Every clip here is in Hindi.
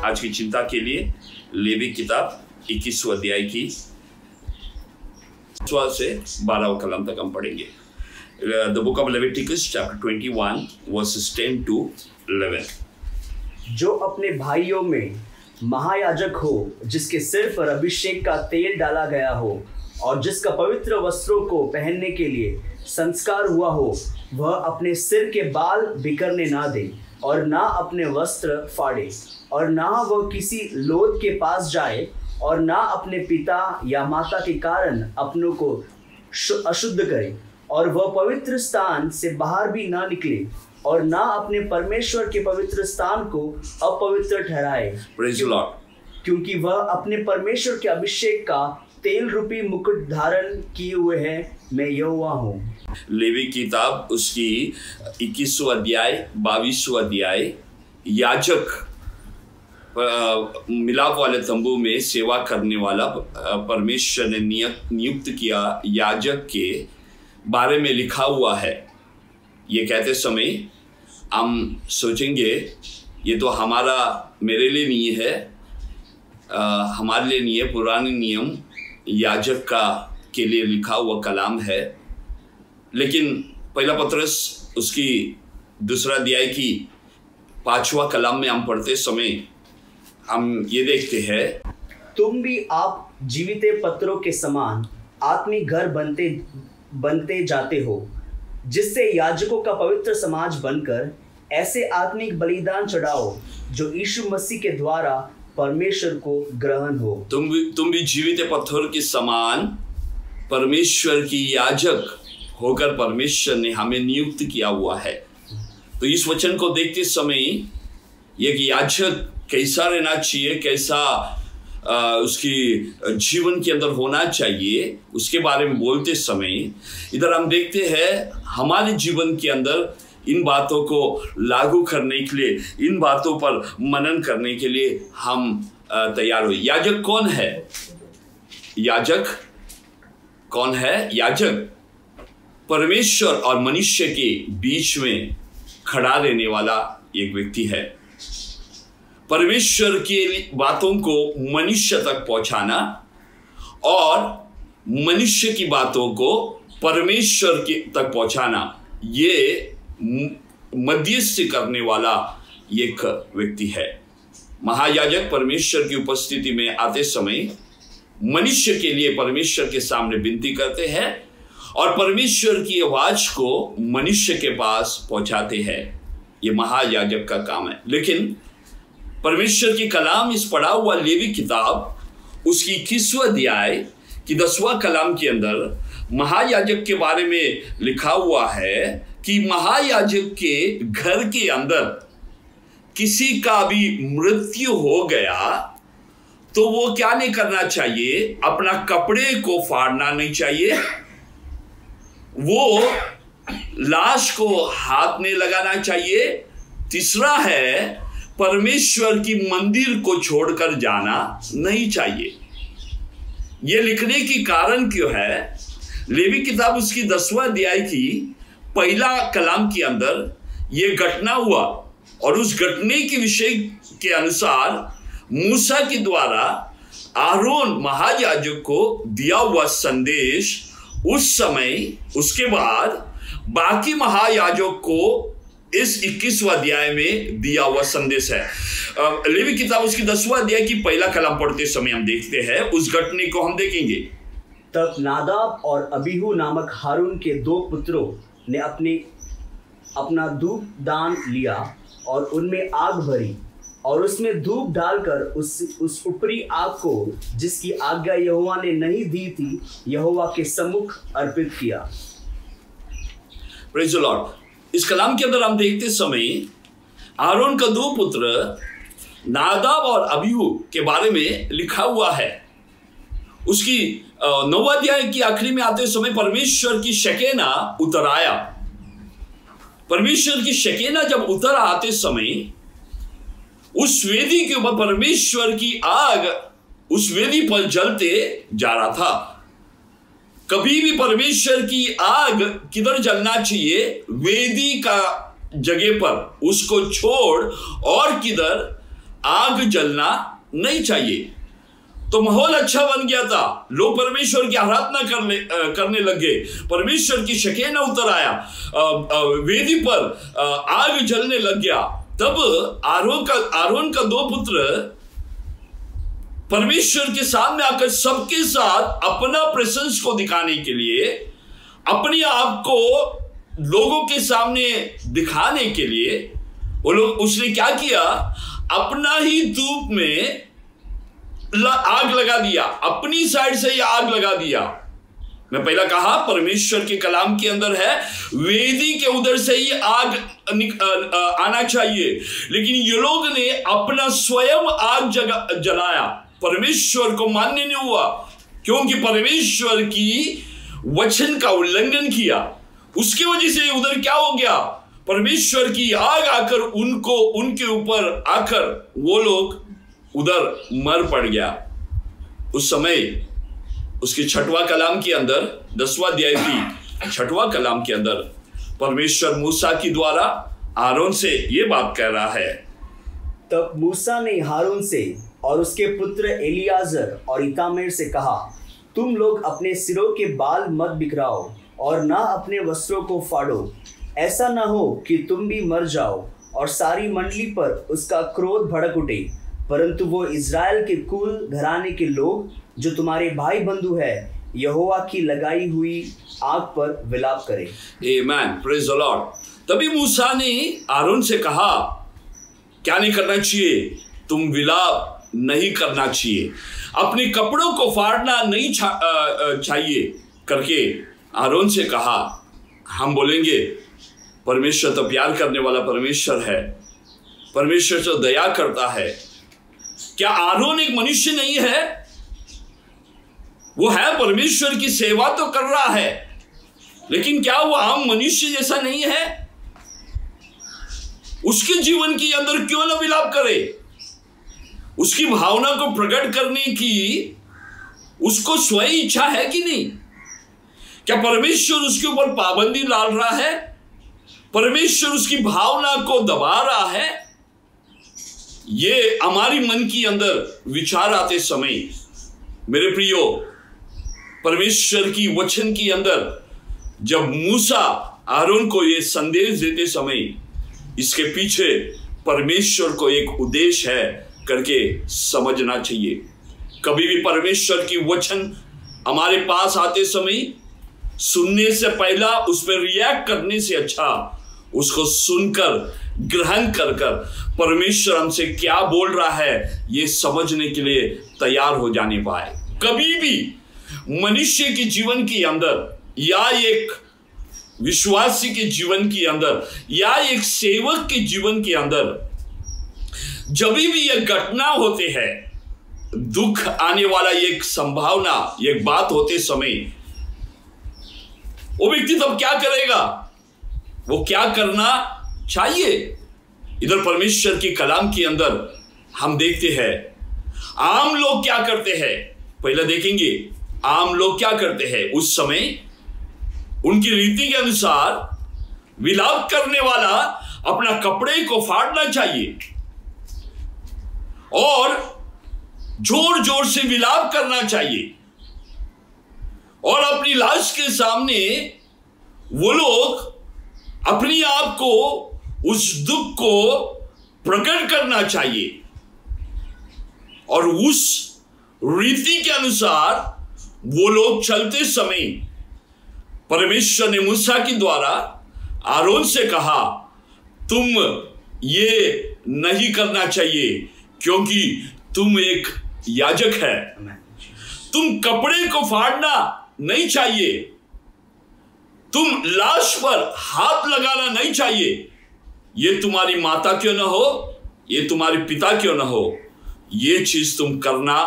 आज की चिंता के लिए लेवी किताब 21वां अध्याय की 12 से 12 कलम तक हम पढ़ेंगे। The book of Leviticus chapter 21 verses 10 to 11। जो अपने भाइयों में महायाजक हो, जिसके सिर पर अभिषेक का तेल डाला गया हो और जिसका पवित्र वस्त्रों को पहनने के लिए संस्कार हुआ हो, वह अपने सिर के बाल बिखरने ना दे और ना अपने वस्त्र फाड़े और ना वह किसी लोथ के पास जाए और ना अपने पिता या माता के कारण अपनों को अशुद्ध करे और वह पवित्र स्थान से बाहर भी ना निकले और ना अपने परमेश्वर के पवित्र स्थान को अपवित्र ठहराए। Praise the Lord। क्योंकि वह अपने परमेश्वर के अभिषेक का तेल रूपी मुकुट धारण किए हुए है। मैं यहोवा हूँ। लेवी किताब उसकी 21वां अध्याय 22वां अध्याय याजक मिलाप वाले तंबू में सेवा करने वाला परमेश्वर ने नियुक्त किया याजक के बारे में लिखा हुआ है। ये कहते समय हम सोचेंगे ये तो मेरे लिए नहीं है, हमारे लिए नहीं है। पुराने नियम याजक के लिए लिखा हुआ कलाम है, लेकिन पहला पत्रस उसकी 2 अध्याय की 5वां कलाम में हम पढ़ते समय हम ये देखते हैं, तुम भी आप जीविते पत्रों के समान आत्मिक घर बनते जाते हो, जिससे याजकों का पवित्र समाज बनकर ऐसे आत्मिक बलिदान चढ़ाओ जो यीशु मसीह के द्वारा परमेश्वर को ग्रहण हो। तुम भी जीवित पत्थर के समान परमेश्वर की याजक होकर परमेश्वर ने हमें नियुक्त किया हुआ है। तो इस वचन को देखते समय एक याजक कैसा रहना चाहिए, कैसा उसकी जीवन के अंदर होना चाहिए, उसके बारे में बोलते समय इधर हम देखते हैं हमारे जीवन के अंदर इन बातों को लागू करने के लिए, इन बातों पर मनन करने के लिए हम तैयार हुए। याजक कौन है? याजक कौन है? याजक परमेश्वर और मनुष्य के बीच में खड़ा रहने वाला एक व्यक्ति है। परमेश्वर की बातों को मनुष्य तक पहुंचाना और मनुष्य की बातों को परमेश्वर तक पहुंचाना, ये मध्यस्थी करने वाला एक व्यक्ति है। महायाजक परमेश्वर की उपस्थिति में आते समय मनुष्य के लिए परमेश्वर के सामने विनती करते हैं और परमेश्वर की आवाज को मनुष्य के पास पहुंचाते हैं। ये महायाजक का काम है। लेकिन परमेश्वर की कलाम इस पढ़ा हुआ लेवी किताब उसकी 21वां अध्याय की 10वां कलाम के अंदर महायाजक के बारे में लिखा हुआ है कि महायाजक के घर के अंदर किसी का भी मृत्यु हो गया तो वो क्या नहीं करना चाहिए? अपना कपड़े को फाड़ना नहीं चाहिए, वो लाश को हाथ नहीं लगाना चाहिए। तीसरा है, परमेश्वर की मंदिर को छोड़कर जाना नहीं चाहिए। यह लिखने की कारण क्यों है? लेवी किताब उसकी 10वां अध्याय की पहला कलाम के अंदर यह घटना हुआ और उस घटने के विषय के अनुसार मूसा के द्वारा आरोन महायाजक को दिया हुआ संदेश उस समय, उसके बाद बाकी महायाजक को इस 21वां अध्याय में दिया हुआ संदेश है। लेवी किताब उसकी 10वां अध्याय की पहला कलाम पढ़ते समय हम देखते हैं, उस घटने को हम देखेंगे। तब नादाब और अबीहू नामक हारून के 2 पुत्रों ने अपना धूप दान लिया और उनमें आग भरी और उसमें धूप डालकर उस ऊपरी आग को, जिसकी आज्ञा यहोवा ने नहीं दी थी, यहोवा के सम्मुख अर्पित किया। Praise the Lord. इस कलाम के अंदर हम देखते समय आरोन का 2 पुत्र नादाब और अबीहू के बारे में लिखा हुआ है। उसकी 9वां अध्याय की आखिरी में आते समय परमेश्वर की शकेना उतर आया। परमेश्वर की शकेना जब उतर आते समय उस वेदी के ऊपर परमेश्वर की आग उस वेदी पर जलते जा रहा था। कभी भी परमेश्वर की आग किधर जलना चाहिए? वेदी का जगह पर, उसको छोड़ और किधर आग जलना नहीं चाहिए। तो माहौल अच्छा बन गया था, लोग परमेश्वर की आराधना करने लगे, परमेश्वर की शकीना उतर आया, वेदी पर आग जलने लग गया। तब आरोन का दो पुत्र परमेश्वर के सामने आकर सबके साथ अपना प्रेजेंस को दिखाने के लिए, अपने आप को लोगों के सामने दिखाने के लिए उसने क्या किया, अपना ही धूप में आग लगा दिया, अपनी साइड से ही आग लगा दिया। मैं पहला कहा परमेश्वर के कलाम के अंदर है वेदी के उधर से ही आग आना चाहिए, लेकिन ये लोग ने अपना स्वयं आग जलाया, परमेश्वर को मान्य नहीं हुआ, क्योंकि परमेश्वर की वचन का उल्लंघन किया। उसकी वजह से उधर क्या हो गया, परमेश्वर की आग आकर उनके ऊपर आकर वो लोग उधर मर पड़ गया। उस समय उसके 6वां कलाम के अंदर 10वां अध्याय की 6वां कलाम के अंदर परमेश्वर मूसा की द्वारा आरोन से ये बात कह रहा है। तब मूसा ने हारून से और उसके पुत्र एलियाजर और इतामेर से कहा, तुम लोग अपने सिरों के बाल मत बिखराओ और ना अपने वस्त्रों को फाड़ो, ऐसा ना हो कि तुम भी मर जाओ और सारी मंडली पर उसका क्रोध भड़क उठे, परंतु वो इज़राइल के कुल घराने के लोग जो तुम्हारे भाई बंधु है यहोवा की लगाई हुई आग पर विलाप करे। आमेन, प्रेज द लॉर्ड। तभी मूसा ने आरोन से कहा, क्या नहीं करना चाहिए, तुम विलाप नहीं करना चाहिए, अपने कपड़ों को फाड़ना नहीं चाहिए करके आरोन से कहा। हम बोलेंगे परमेश्वर तो प्यार करने वाला परमेश्वर है, परमेश्वर तो दया करता है। क्या आरोन एक मनुष्य नहीं है? वो है, परमेश्वर की सेवा तो कर रहा है, लेकिन क्या वो आम मनुष्य जैसा नहीं है? उसके जीवन के अंदर क्यों ना विलाप करे? उसकी भावना को प्रकट करने की उसको स्वयं इच्छा है कि नहीं? क्या परमेश्वर उसके ऊपर पाबंदी डाल रहा है? परमेश्वर उसकी भावना को दबा रहा है? ये हमारी मन के अंदर विचार आते समय मेरे प्रियो, परमेश्वर की वचन के अंदर जब मूसा आरोन को ये संदेश देते समय इसके पीछे परमेश्वर को एक उद्देश्य है करके समझना चाहिए। कभी भी परमेश्वर की वचन हमारे पास आते समय सुनने से पहला उस पर रिएक्ट करने से अच्छा उसको सुनकर ग्रहण कर परमेश्वर हमसे क्या बोल रहा है ये समझने के लिए तैयार हो जाने पाए। कभी भी मनुष्य के जीवन के अंदर या एक विश्वासी के जीवन के अंदर या एक सेवक के जीवन के अंदर जब भी यह घटना होते हैं, दुख आने वाला एक संभावना, एक बात होते समय वो व्यक्ति तब क्या करेगा, वो क्या करना चाहिए? इधर परमेश्वर की कलाम के अंदर हम देखते हैं आम लोग क्या करते हैं। पहले देखेंगे आम लोग क्या करते हैं। उस समय उनकी रीति के अनुसार विलाप करने वाला अपना कपड़े को फाड़ना चाहिए और जोर जोर से विलाप करना चाहिए और अपनी लाश के सामने वो लोग अपने आप को उस दुख को प्रकट करना चाहिए और उस रीति के अनुसार वो लोग चलते समय परमेश्वर ने मूसा के द्वारा आरोन से कहा, तुम ये नहीं करना चाहिए क्योंकि तुम एक याजक है, तुम कपड़े को फाड़ना नहीं चाहिए, तुम लाश पर हाथ लगाना नहीं चाहिए। ये तुम्हारी माता क्यों ना हो, ये तुम्हारे पिता क्यों ना हो, ये चीज तुम करना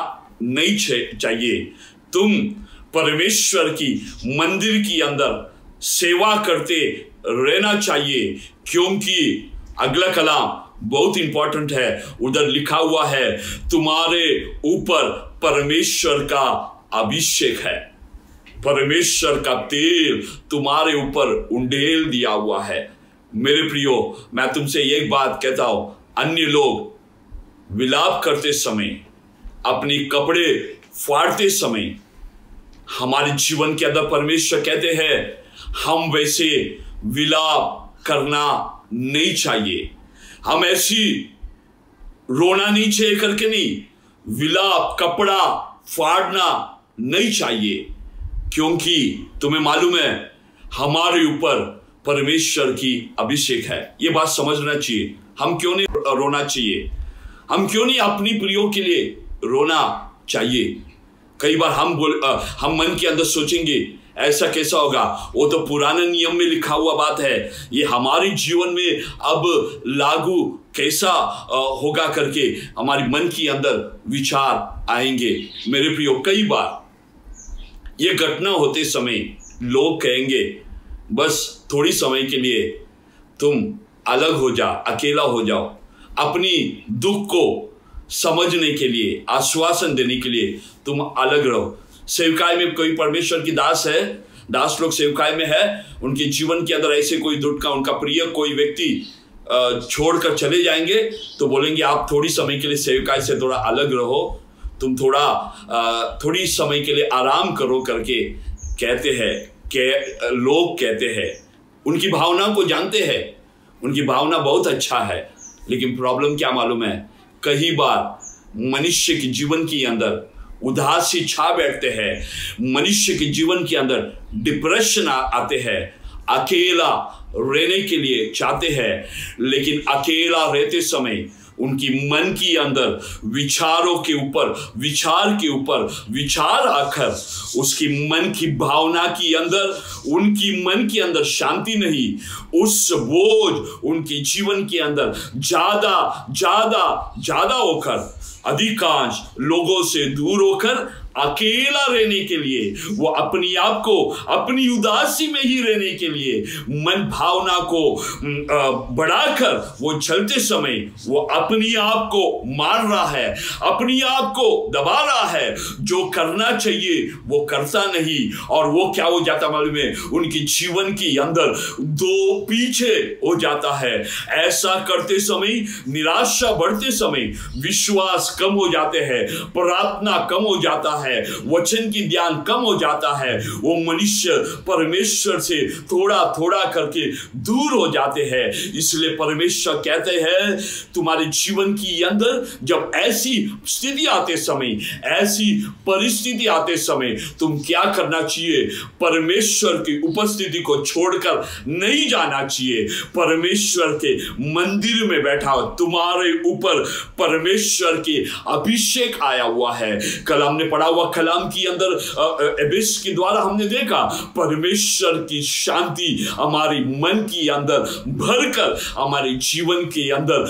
नहीं चाहिए। तुम परमेश्वर की मंदिर के अंदर सेवा करते रहना चाहिए, क्योंकि अगला कलाम बहुत इंपॉर्टेंट है। उधर लिखा हुआ है तुम्हारे ऊपर परमेश्वर का अभिषेक है, परमेश्वर का तेल तुम्हारे ऊपर उंडेल दिया हुआ है। मेरे प्रियो, मैं तुमसे एक बात कहता हूं, अन्य लोग विलाप करते समय, अपने कपड़े फाड़ते समय हमारे जीवन के अंदर परमेश्वर कहते हैं हम वैसे विलाप करना नहीं चाहिए। हम ऐसी रोना नहीं चाहिए करके नहीं, विलाप कपड़ा फाड़ना नहीं चाहिए, क्योंकि तुम्हें मालूम है हमारे ऊपर परमेश्वर की अभिषेक है। ये बात समझना चाहिए। हम क्यों नहीं रोना चाहिए? हम क्यों नहीं अपनी प्रियों के लिए रोना चाहिए? कई बार हम मन के अंदर सोचेंगे ऐसा कैसा होगा, वो तो पुराने नियम में लिखा हुआ बात है, ये हमारे जीवन में अब लागू कैसा होगा करके हमारे मन के अंदर विचार आएंगे। मेरे प्रियो, कई बार ये घटना होते समय लोग कहेंगे बस थोड़ी समय के लिए तुम अलग हो जाओ, अकेला हो जाओ, अपनी दुख को समझने के लिए, आश्वासन देने के लिए तुम अलग रहो। सेवकाई में कोई परमेश्वर की दास लोग सेवकाई में है, उनके जीवन के अंदर ऐसे कोई दुख का, उनका प्रिय कोई व्यक्ति छोड़कर चले जाएंगे तो बोलेंगे आप थोड़ी समय के लिए सेवकाई से थोड़ा अलग रहो, तुम थोड़ी समय के लिए आराम करो करके कहते हैं। लोग कहते हैं, उनकी भावना को जानते हैं, उनकी भावना बहुत अच्छा है, लेकिन प्रॉब्लम क्या मालूम है? कई बार मनुष्य के जीवन के अंदर उदासी छा बैठते हैं, मनुष्य के जीवन के अंदर डिप्रेशन आते हैं, अकेला रहने के लिए चाहते हैं, लेकिन अकेला रहते समय उनकी मन के अंदर विचार के ऊपर विचार आकर उसकी मन की भावना के अंदर, उनकी मन के अंदर शांति नहीं, उस बोझ उनके जीवन के अंदर ज्यादा होकर अधिकांश लोगों से दूर होकर अकेला रहने के लिए, वो अपनी आप को अपनी उदासी में ही रहने के लिए मन भावना को बढ़ाकर वो चलते समय वो अपनी आप को मार रहा है, अपनी आप को दबा रहा है, जो करना चाहिए वो करता नहीं, और वो क्या हो जाता मालूम है? उनके जीवन के अंदर दो पीछे हो जाता है। ऐसा करते समय निराशा बढ़ते समय विश्वास कम हो जाते हैं, प्रार्थना कम हो जाता है, वचन की ध्यान कम हो जाता है, वो मनुष्य परमेश्वर से थोड़ा करके दूर हो जाते हैं। इसलिए परमेश्वर कहते हैं तुम्हारे जीवन के अंदर जब ऐसी स्थिति आते समय, ऐसी परिस्थिति आते समय तुम क्या करना चाहिए? परमेश्वर की उपस्थिति को छोड़कर नहीं जाना चाहिए। परमेश्वर के मंदिर में बैठा तुम्हारे ऊपर परमेश्वर के अभिषेक आया हुआ है। कल हमने पढ़ा हुआ कलाम के अंदर एबिस के द्वारा हमने देखा परमेश्वर की शांति हमारे मन के अंदर भरकर हमारे जीवन के अंदर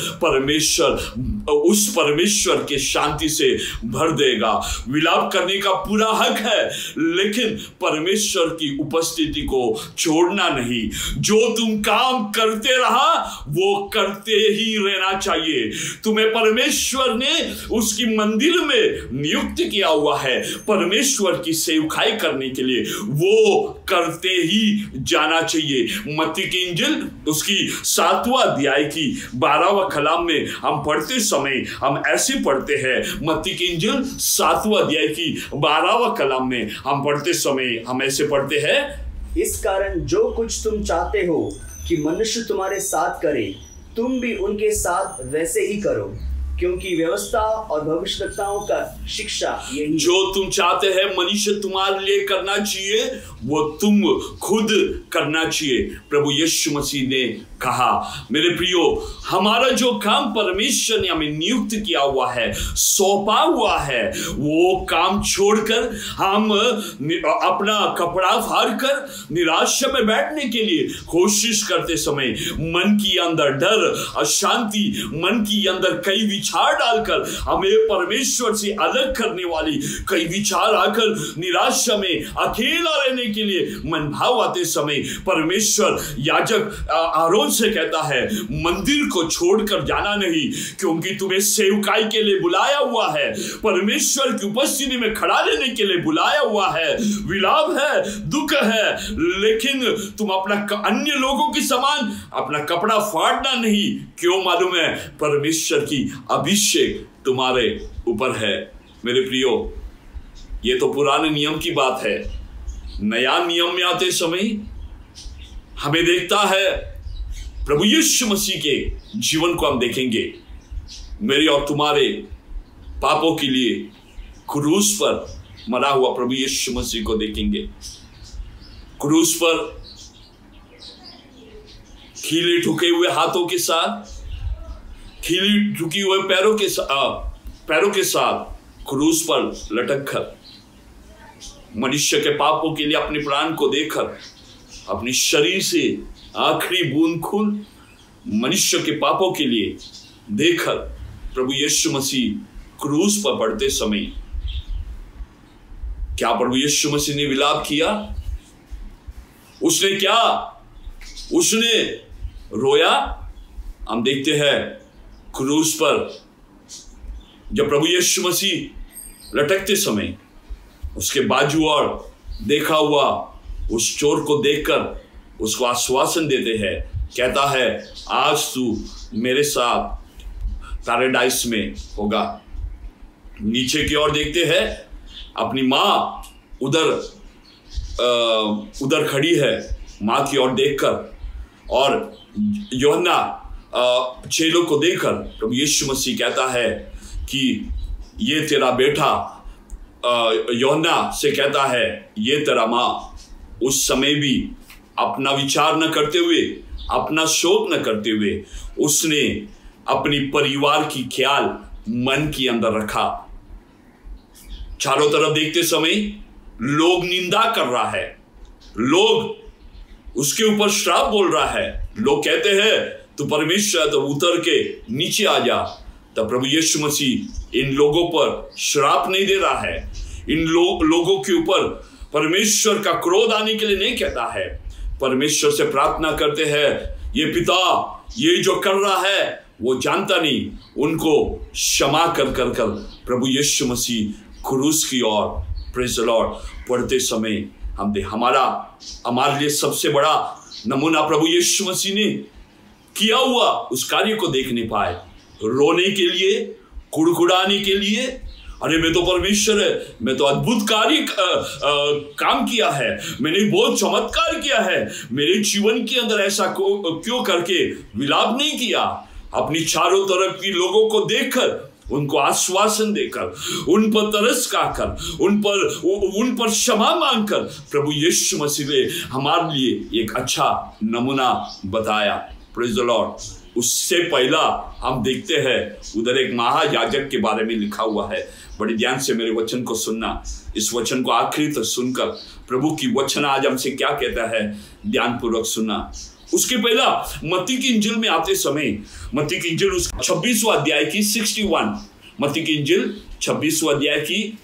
उस परमेश्वर के शांति से भर देगा। विलाप करने का पूरा हक है, लेकिन परमेश्वर की उपस्थिति को छोड़ना नहीं। जो तुम काम करते रहा वो करते ही रहना चाहिए। तुम्हें परमेश्वर ने उसकी मंदिर में नियुक्त किया हुआ है परमेश्वर की सेवकाई करने के लिए, वो करते ही जाना चाहिए। मत्ती की इंजिल उसकी 7वां अध्याय की 12वां कलाम में हम पढ़ते समय हम ऐसे पढ़ते हैं। मत्ती की इंजिल 7वां अध्याय की 12वां कलाम में हम पढ़ते समय हम ऐसे पढ़ते हैं, इस कारण जो कुछ तुम चाहते हो कि मनुष्य तुम्हारे साथ करे, तुम भी उनके साथ वैसे ही करो, क्योंकि व्यवस्था और भविष्यवक्ताओं का शिक्षा यही। जो तुम चाहते हैं मनुष्य तुम्हारे लिए करना चाहिए वो तुम खुद करना चाहिए। प्रभु यीशु मसीह ने कहा, मेरे प्रियो, हमारा जो काम परमेश्वर ने हमें नियुक्त किया हुआ है, सौंपा हुआ है, वो काम छोड़कर हम अपना कपड़ा फाड़कर निराशा में बैठने के लिए कोशिश करते समय मन के अंदर डर, अशांति, मन के अंदर कई विचार डालकर हमें परमेश्वर से अलग करने वाली कई विचार आकर निराशा में अकेला रहने के लिए मन भाव आते समय परमेश्वर याजक आरोन से कहता है मंदिर को छोड़कर जाना नहीं, क्योंकि तुम्हें सेवकाई के लिए बुलाया हुआ है, परमेश्वर की उपस्थिति में खड़ा रहने के लिए बुलाया हुआ है। विलाप है, दुख है, लेकिन तुम अपना अन्य लोगों के समान अपना कपड़ा फाड़ना नहीं। क्यों मालूम है? परमेश्वर की अभिषेक तुम्हारे ऊपर है। मेरे प्रियो, ये तो पुराने नियम की बात है। नया नियम में आते समय हमें देखता है प्रभु यीशु मसीह के जीवन को हम देखेंगे। मेरे और तुम्हारे पापों के लिए क्रूस पर मरा हुआ प्रभु यीशु मसीह को देखेंगे। क्रूस पर खीले ठुके हुए हाथों के साथ, खीली ठुकी हुए पैरों के साथ क्रूस पर लटक कर मनुष्य के पापों के लिए अपने प्राण को देकर, अपनी शरीर से आखिरी बूंद खून मनुष्य के पापों के लिए देकर प्रभु यीशु मसीह क्रूस पर पड़ते समय क्या प्रभु यीशु मसीह ने विलाप किया? उसने रोया। हम देखते हैं क्रूस पर जब प्रभु यीशु मसीह लटकते समय उसके बाजू और देखा हुआ उस चोर को देखकर उसको आश्वासन देते हैं, कहता है आज तू मेरे साथ पैराडाइस में होगा। नीचे की ओर देखते हैं, अपनी माँ उधर खड़ी है, माँ की ओर देखकर, और यूहन्ना चेलों को देखकर प्रभु यीशु मसीह कहता है कि ये तेरा बेटा, यूहन्ना से कहता है ये तेरा माँ। उस समय भी अपना विचार न करते हुए, अपना शोक न करते हुए उसने अपनी परिवार की ख्याल मन के अंदर रखा। चारों तरफ देखते समय लोग निंदा कर रहा है, लोग उसके ऊपर श्राप बोल रहा है, लोग कहते हैं तू परमेश्वर है तो उतर के नीचे आ जा। तब प्रभु यीशु मसीह इन लोगों पर श्राप नहीं दे रहा है, इन लोगों के ऊपर परमेश्वर का क्रोध आने के लिए नहीं कहता है। परमेश्वर से प्रार्थना करते हैं, ये पिता ये जो कर रहा है वो जानता नहीं, उनको क्षमा कर प्रभु यीशु मसीह क्रूस की ओर प्रेज़ द लॉर्ड पढ़ते समय हमारे लिए सबसे बड़ा नमूना प्रभु यीशु मसीह ने किया हुआ उस कार्य को देख नहीं पाए। रोने के लिए, कुड़कुड़ाने के लिए, अरे मैं तो परमेश्वर है, मैं तो अद्भुत कार्य काम किया है, मैंने बहुत चमत्कार किया है, मेरे जीवन के अंदर ऐसा क्यों करके विलाप नहीं किया। अपनी चारों तरफ की लोगों को देखकर, उनको आश्वासन देकर, उन पर तरस खाकर, उन पर क्षमा मांगकर प्रभु यीशु मसीह ने हमारे लिए एक अच्छा नमूना बताया। Praise the Lord. उससे पहला हम देखते हैं उधर एक महायाजक के बारे में लिखा हुआ है। बड़ी ध्यान से मेरे वचन को सुनना, इस वचन को आखिरी तक सुनकर प्रभु की वचन आज हमसे क्या कहता है ध्यानपूर्वक सुनना। उसके पहला मत्ती की इंजिल में आते समय, मत्ती की इंजिल 26वां अध्याय की 61, मत्ती की इंजिल 26वां अध्याय की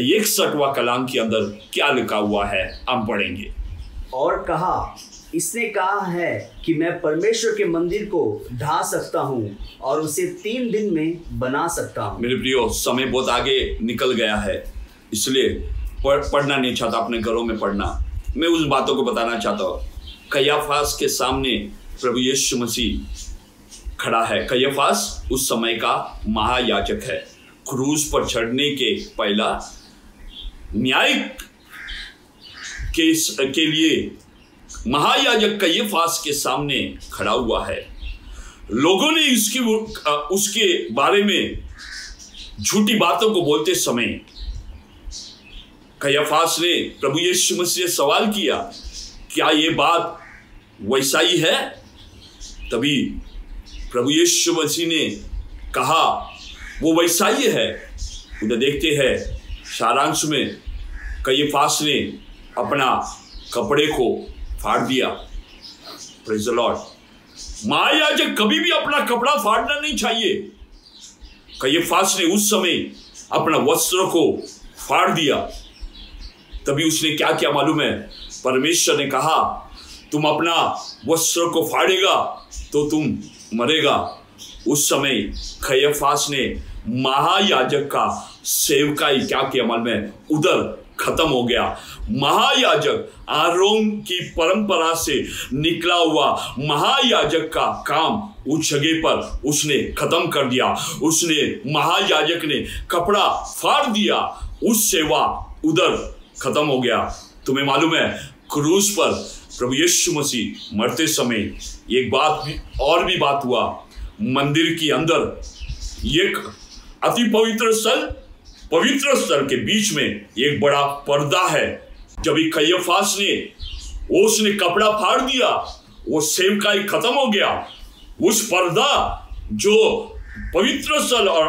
61वां कलाम के अंदर क्या लिखा हुआ है हम पढ़ेंगे। और कहा, इसने कहा है कि मैं परमेश्वर के मंदिर को ढा सकता हूँ और उसे 3 दिन में बना सकता हूँ। मेरे प्रियो, समय बहुत आगे निकल गया है, इसलिए पढ़ना नहीं चाहता, अपने घरों में पढ़ना। मैं उस बातों को बताना चाहता हूँ। कयाफास के सामने प्रभु यीशु मसीह खड़ा है। कयाफास उस समय का महायाजक है। क्रूस पर चढ़ने के पहला न्यायिक के लिए महायाजक कयाफास के सामने खड़ा हुआ है। लोगों ने उसके बारे में झूठी बातों को बोलते समय कयाफास ने प्रभु यीशु मसीह से सवाल किया, क्या ये बात वैसा ही है? तभी प्रभु यीशु मसीह ने कहा वो वैसा ही है। उधर देखते हैं सारांश में कयाफास ने अपना कपड़े को फाड़ दिया। Praise the Lord. महायाजक कभी भी अपना कपड़ा फाड़ना नहीं चाहिए। कयाफास ने उस समय अपना वस्त्र को फाड़ दिया। तभी उसने क्या किया मालूम है? परमेश्वर ने कहा तुम अपना वस्त्र को फाड़ेगा तो तुम मरेगा। उस समय कयाफास ने महायाजक का सेवकाई क्या किया मालूम है? उधर खत्म हो गया। महायाजक आरोन की परंपरा से निकला हुआ महायाजक का काम उस जगह पर उसने खत्म कर दिया। उसने महायाजक ने कपड़ा फाड़ दिया, उस सेवा उधर खत्म हो गया। तुम्हें मालूम है क्रूस पर प्रभु यीशु मसीह मरते समय एक बात और भी बात हुआ। मंदिर के अंदर एक अति पवित्र स्थल के बीच में एक बड़ा पर्दा है। जब कैफास ने उसने कपड़ा फाड़ दिया, वो सेवकाई खत्म हो गया। उस पर्दा जो पवित्र स्थल और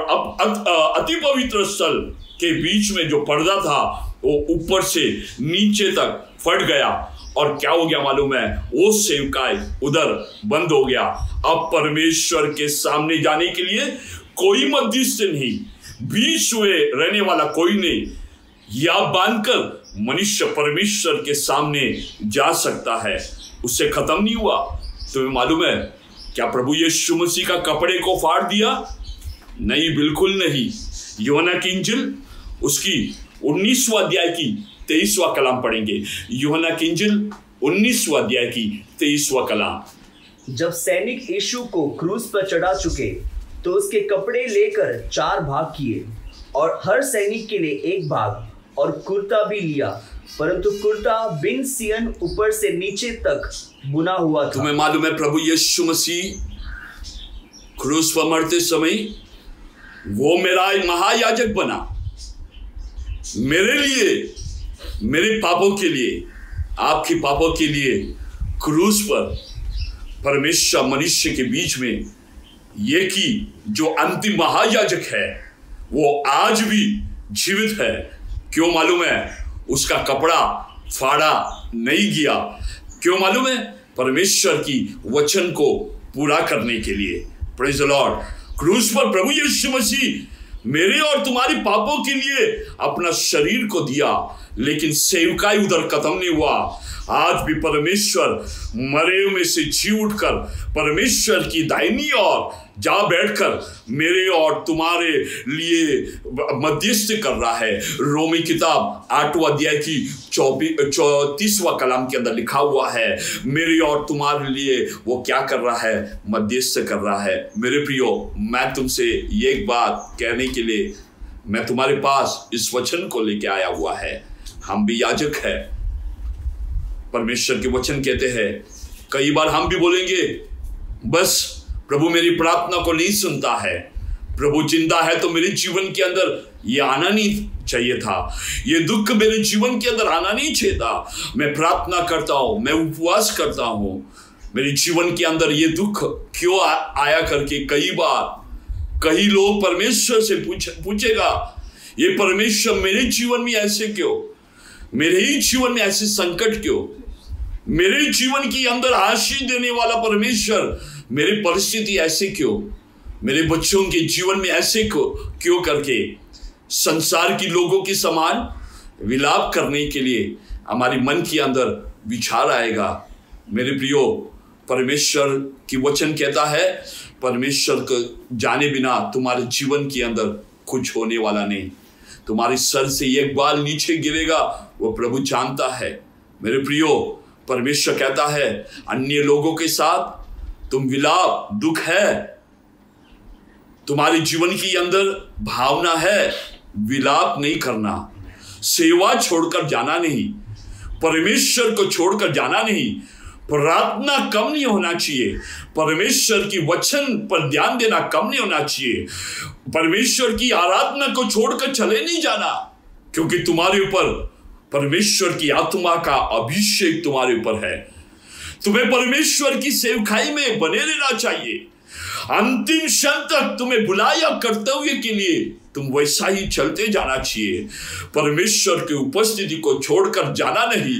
अति पवित्र स्थल के बीच में जो पर्दा था वो ऊपर से नीचे तक फट गया और क्या हो गया मालूम है, वो सेवकाई उधर बंद हो गया। अब परमेश्वर के सामने जाने के लिए कोई मध्यस्थ नहीं, बीच में रहने वाला कोई नहीं। या बांधकर मनुष्य परमेश्वर के सामने जा सकता है, उससे खत्म नहीं हुआ। तुम्हें मालूम है क्या प्रभु यीशु मसीह का कपड़े को फाड़ दिया? नहीं, बिल्कुल नहीं। यूहन्ना की इंजिल उसकी 19वां अध्याय की 23वां कलाम पढ़ेंगे। यूहन्ना की इंजिल 19वां अध्याय की 23वां कलाम। जब सैनिक यीशु को क्रूस पर चढ़ा चुके तो उसके कपड़े लेकर 4 भाग किए और हर सैनिक के लिए एक भाग और कुर्ता भी लिया, परंतु कुर्ता बिन सियन ऊपर से नीचे तक बुना हुआ था। तुम्हें मालूम है प्रभु यीशु मसीह क्रूस पर मरते समय वो मेरा महायाजक बना, मेरे लिए, मेरे पापों के लिए, आपके पापों के लिए क्रूस पर परमेश्वर मनुष्य के बीच में ये कि जो अंतिम महायाजक है वो आज भी जीवित है। क्यों मालूम है? उसका कपड़ा फाड़ा नहीं गया। क्यों मालूम है? परमेश्वर की वचन को पूरा करने के लिए। Praise the Lord. क्रूस पर प्रभु यीशु मसीह मेरे और तुम्हारे पापों के लिए अपना शरीर को दिया, लेकिन सेवकाई उधर खत्म नहीं हुआ। आज भी परमेश्वर मरे में से जी उठकर परमेश्वर की दाहिनी ओर जा बैठकर मेरे और तुम्हारे लिए मध्यस्थ कर रहा है। रोमी किताब 8वां अध्याय की 34वां कलाम के अंदर लिखा हुआ है, मेरे और तुम्हारे लिए वो क्या कर रहा है? मध्यस्थ कर रहा है। मेरे प्रियो, मैं तुमसे ये एक बात कहने के लिए मैं तुम्हारे पास इस वचन को लेके आया हुआ है। हम भी याजक है। परमेश्वर के वचन कहते हैं, कई बार हम भी बोलेंगे बस प्रभु मेरी प्रार्थना को नहीं सुनता है, प्रभु जिंदा है तो मेरे जीवन के अंदर ये आना नहीं चाहिए था, ये दुख मेरे जीवन के अंदर आना नहीं चाहिए था। मैं प्रार्थना करता हूं, मैं उपवास करता हूं, मेरे जीवन के अंदर ये दुख क्यों आया करके कई लोग परमेश्वर से पूछेगा, ये परमेश्वर मेरे जीवन में ऐसे क्यों, मेरे ही जीवन में ऐसे संकट क्यों, मेरे जीवन के अंदर आशीष देने वाला परमेश्वर मेरी परिस्थिति ऐसे क्यों, मेरे बच्चों के जीवन में ऐसे क्यों करके संसार की लोगों के समान विलाप करने के लिए हमारे मन के अंदर विचार आएगा। मेरे प्रियो, परमेश्वर की वचन कहता है परमेश्वर को जाने बिना तुम्हारे जीवन के अंदर कुछ होने वाला नहीं। तुम्हारे सर से एक बाल नीचे गिरेगा वो प्रभु जानता है। मेरे प्रियो, परमेश्वर कहता है अन्य लोगों के साथ तुम विलाप, दुख है, तुम्हारे जीवन के अंदर भावना है, विलाप नहीं करना, सेवा छोड़कर जाना नहीं, परमेश्वर को छोड़कर जाना नहीं, प्रार्थना कम नहीं होना चाहिए, परमेश्वर की वचन पर ध्यान देना कम नहीं होना चाहिए, परमेश्वर की आराधना को छोड़कर चले नहीं जाना, क्योंकि तुम्हारे ऊपर परमेश्वर की आत्मा का अभिषेक तुम्हारे ऊपर है। तुम्हें परमेश्वर की सेवकाई में बने रहना चाहिए। अंतिम क्षण तक तुम्हें बुलाया कर्तव्य के लिए तुम वैसा ही चलते जाना चाहिए। परमेश्वर की उपस्थिति को छोड़कर जाना नहीं,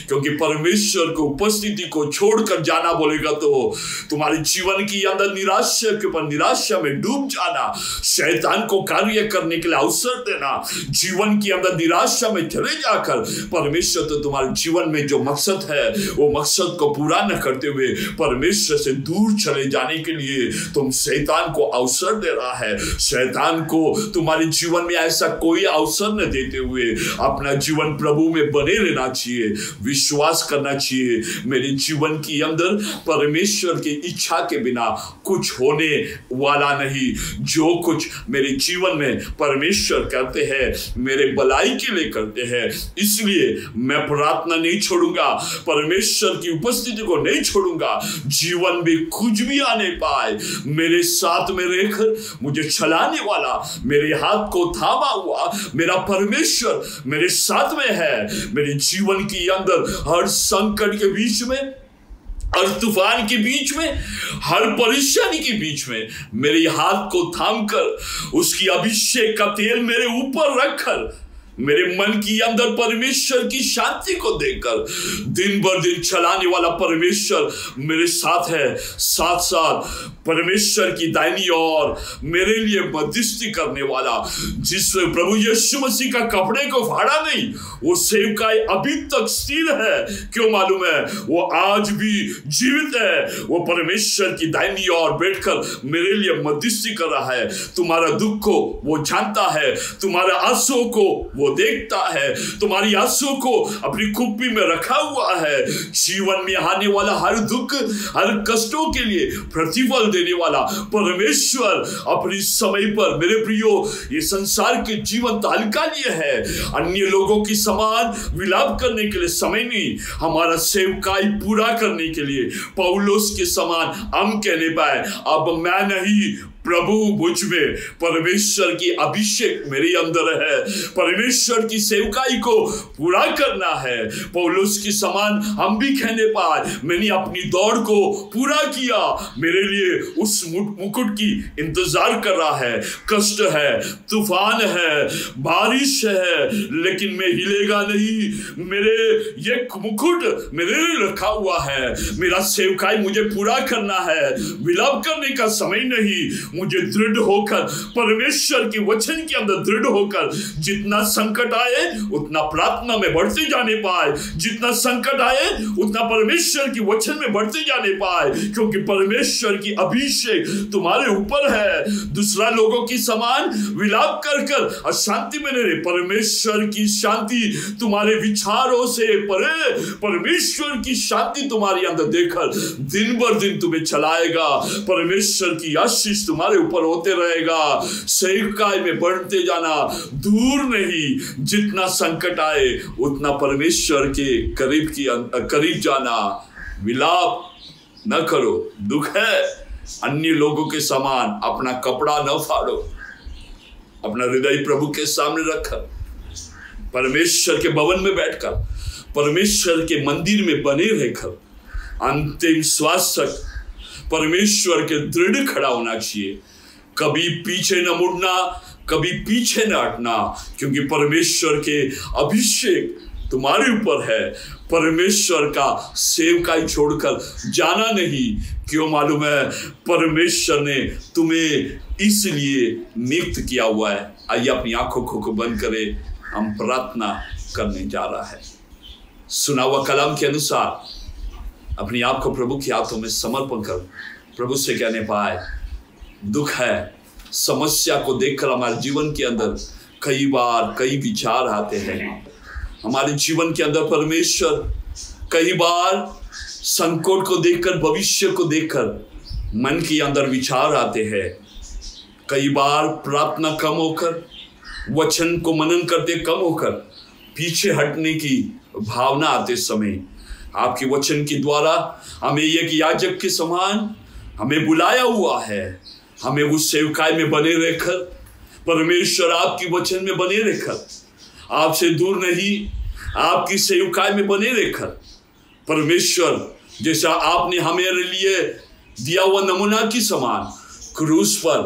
क्योंकि परमेश्वर की उपस्थिति को छोड़कर जाना बोलेगा तो तुम्हारे जीवन की अंदर निराशा के ऊपर निराशा में डूब जाना, शैतान को कार्य करने के लिए अवसर देना, जीवन की अंदर निराशा में चले जाकर परमेश्वर तो तुम्हारे जीवन में जो मकसद है वो मकसद को पूरा न करते हुए परमेश्वर से दूर चले जाने के लिए तुम शैतान को अवसर दे रहा है। शैतान को तुम तुम्हारे जीवन में ऐसा कोई अवसर न देते हुए अपना जीवन प्रभु में बने रहना चाहिए, विश्वास करना चाहिए मेरे जीवन के अंदर परमेश्वर की इच्छा के बिना कुछ होने वाला नहीं। जो कुछ मेरे जीवन में परमेश्वर करते हैं मेरे भलाई के लिए करते हैं, इसलिए मैं प्रार्थना नहीं छोड़ूंगा, परमेश्वर की उपस्थिति को नहीं छोड़ूंगा। जीवन में कुछ भी आने पाए, मेरे साथ में रहकर मुझे चलाने वाला, मेरे हाथ को थामा हुआ मेरा परमेश्वर मेरे साथ में है। मेरे जीवन के अंदर हर संकट के बीच में, हर तूफान के बीच में, हर परेशानी के बीच में मेरे हाथ को थामकर उसकी अभिषेक का तेल मेरे ऊपर रखकर मेरे मन के अंदर परमेश्वर की शांति को देकर दिन भर दिन चलाने वाला परमेश्वर मेरे साथ है। साथ साथ परमेश्वर की दाहिनी ओर मेरे लिए मध्यस्थी करने वाला, जिसने प्रभु यीशु मसीह का कपड़े को फाड़ा नहीं, वो सेवकाई अभी तक स्थिर है। क्यों मालूम है? वो आज भी जीवित है। वो परमेश्वर की दाहिनी ओर बैठकर मेरे लिए मध्यस्थी कर रहा है। तुम्हारा दुख को वो जानता है, तुम्हारे आंसुओं को वो देखता है, तुम्हारी आंसुओं को अपनी कुप्पी में रखा हुआ है। जीवन में आने वाला हर दुख, हर कष्टों के लिए प्रतिफल देने वाला परमेश्वर अपने समय पर, मेरे प्रियो, ये संसार के जीवन तो हल्का लिए है। अन्य लोगों की समान विलाप करने के लिए समय नहीं, हमारा सेवकाई पूरा करने के लिए पौलुस के समान हम कहने पाए, अब मैं नहीं, प्रभु मुझ में, परमेश्वर की अभिषेक मेरे अंदर है, परमेश्वर की सेवकाई को पूरा करना है। पौलुस की समान हम भी कहने पाए, मैंने अपनी दौड़ को पूरा किया, मेरे लिए उस मुकुट की इंतजार कर रहा है। कष्ट है, तूफान है, बारिश है, लेकिन मैं हिलेगा नहीं। मेरे ये मुकुट मेरे लिए रखा हुआ है, मेरा सेवकाई मुझे पूरा करना है। विलाप करने का समय नहीं, मुझे दृढ़ होकर परमेश्वर के वचन के अंदर दृढ़ होकर जितना संकट आए उतना प्रार्थना में बढ़ते जाने पाए, जितना संकट आए उतना परमेश्वर के वचन में बढ़ते जाने पाए, क्योंकि परमेश्वर की अभिषेक तुम्हारे ऊपर है। दूसरा लोगों की समान विलाप कर कर अशांति में नहीं रहे, परमेश्वर की शांति तुम्हारे विचारों से परे, परमेश्वर की शांति तुम्हारे अंदर देकर दिन भर दिन तुम्हें चलाएगा। परमेश्वर की आशीष तुम्हारे ऊपर होते रहेगा। सेवकाई में बढ़ते जाना, दूर नहीं, जितना संकट आए उतना परमेश्वर के करीब जाना। विलाप न करो, दुख है, अन्य लोगों के समान अपना कपड़ा न फाड़ो, अपना हृदय प्रभु के सामने रखकर, परमेश्वर के भवन में बैठकर, परमेश्वर के मंदिर में बने रहकर अंतिम श्वास तक परमेश्वर के दृढ़ खड़ा होना चाहिए। कभी पीछे न मुड़ना, कभी पीछे न हटना, क्योंकि परमेश्वर के अभिषेक तुम्हारे ऊपर है। परमेश्वर का सेवकाई छोड़कर जाना नहीं। क्यों मालूम है? परमेश्वर ने तुम्हें इसलिए नियुक्त किया हुआ है। आइए अपनी आंखों को बंद करें, हम प्रार्थना करने जा रहा है। सुना हुआ कलाम के अनुसार अपनी आप को प्रभु की हाथों में समर्पण कर प्रभु से कहने पाए, दुख है, समस्या को देखकर हमारे जीवन के अंदर कई बार कई विचार आते हैं। हमारे जीवन के अंदर परमेश्वर कई बार संकट को देखकर, भविष्य को देखकर मन के अंदर विचार आते हैं। कई बार प्रार्थना कम होकर, वचन को मनन करते कम होकर पीछे हटने की भावना आते समय आपके वचन के द्वारा हमें एक याजक के समान हमें बुलाया हुआ है। हमें उस सेवकाई में बने रहकर, परमेश्वर आपकी वचन में बने रहकर, आपसे दूर नहीं, आपकी सेवकाई में बने रहकर, परमेश्वर जैसा आपने हमारे लिए दिया हुआ नमूना की समान क्रूस पर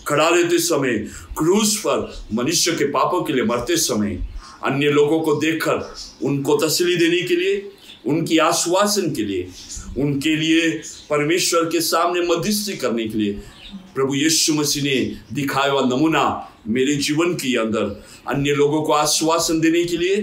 खड़ा रहते समय, क्रूस पर मनुष्य के पापों के लिए मरते समय, अन्य लोगों को देखकर उनको तसल्ली देने के लिए, उनकी आश्वासन के लिए, उनके लिए परमेश्वर के सामने मध्यस्थी करने के लिए प्रभु यीशु मसीह ने दिखाया हुआ नमूना मेरे जीवन के अंदर अन्य लोगों को आश्वासन देने के लिए,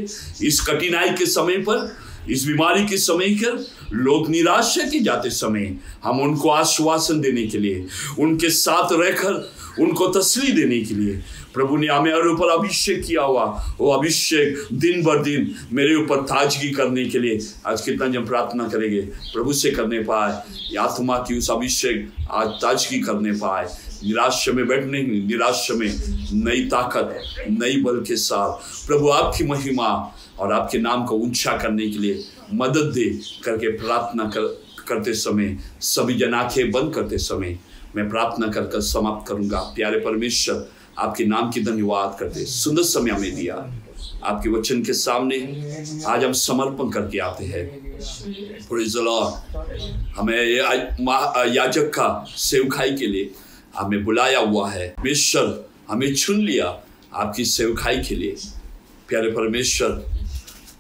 इस कठिनाई के समय पर, इस बीमारी के समय कर लोग निराशा के जाते समय हम उनको आश्वासन देने के लिए, उनके साथ रहकर उनको तसल्ली देने के लिए प्रभु ने हमें हर ऊपर अभिषेक किया हुआ, वो अभिषेक दिन भर दिन मेरे ऊपर ताजगी करने के लिए आज कितना जब प्रार्थना करेंगे प्रभु से करने पाए, आत्मा की उस अभिषेक आज ताजगी करने पाए, निराशा में बैठने, निराशा में नई ताकत, नई बल के साथ प्रभु आपकी महिमा और आपके नाम को ऊंचा करने के लिए मदद दे करके प्रार्थना करते समय, सभी जन आंखें बंद करते समय मैं प्रार्थना कर समाप्त करूंगा। प्यारे परमेश्वर, आपके नाम की धन्यवाद करते, सुंदर समय हमें दिया, आपके वचन के सामने आज हम समर्पण करके आते हैं। Praise the Lord. हमें याजक का सेवकाई के लिए हमें बुलाया हुआ है, परमेश्वर हमें चुन लिया आपकी सेवकाई के लिए। प्यारे परमेश्वर,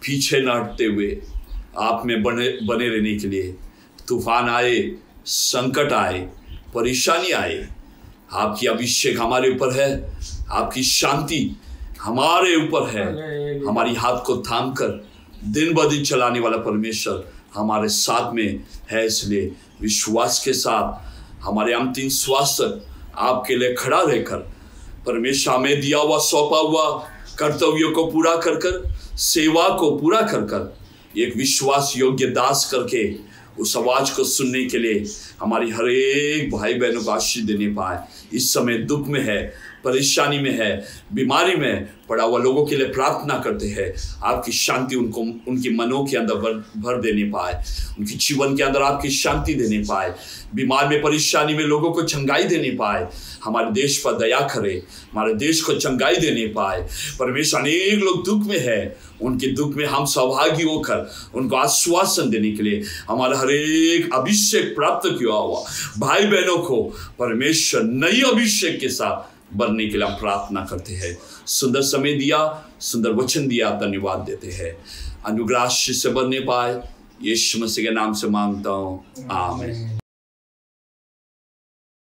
पीछे न हटते हुए आप में बने रहने के लिए, तूफान आए, संकट आए, परेशानी आए, आपकी अभिषेक हमारे ऊपर है, आपकी शांति हमारे ऊपर है। हमारी हाथ को थाम कर दिन ब दिन चलाने वाला परमेश्वर हमारे साथ में है, इसलिए विश्वास के साथ हमारे अंतिम श्वास तक आपके लिए खड़ा रहकर परमेश्वर हमें दिया हुआ, सौंपा हुआ कर्तव्यों को पूरा कर कर, सेवा को पूरा कर कर एक विश्वास योग्य दास करके उस आवाज को सुनने के लिए हमारी हर एक भाई बहनों को आशीष देने पाए। इस समय दुख में है, परेशानी में है, बीमारी में पड़ा हुआ लोगों के लिए प्रार्थना करते हैं, आपकी शांति उनको उनकी मनों के अंदर भर देने पाए, उनकी जीवन के अंदर आपकी शांति देने पाए, बीमार में परेशानी में लोगों को चंगाई देने पाए, हमारे देश पर दया करे, हमारे देश को चंगाई देने पाए। परमेश्वर, अनेक लोग दुख में है, उनके दुख में हम सहभागी होकर उनको आश्वासन देने के लिए हमारा हर एक अभिषेक प्राप्त किया हुआ भाई बहनों को परमेश्वर नई अभिषेक के साथ बनने के लिए हम प्रार्थना करते हैं। सुंदर समय दिया, सुंदर वचन दिया, धन्यवाद देते हैं। अनुग्रह से बनने पाए, यीशु मसीह के नाम से मांगता हूँ, आमीन।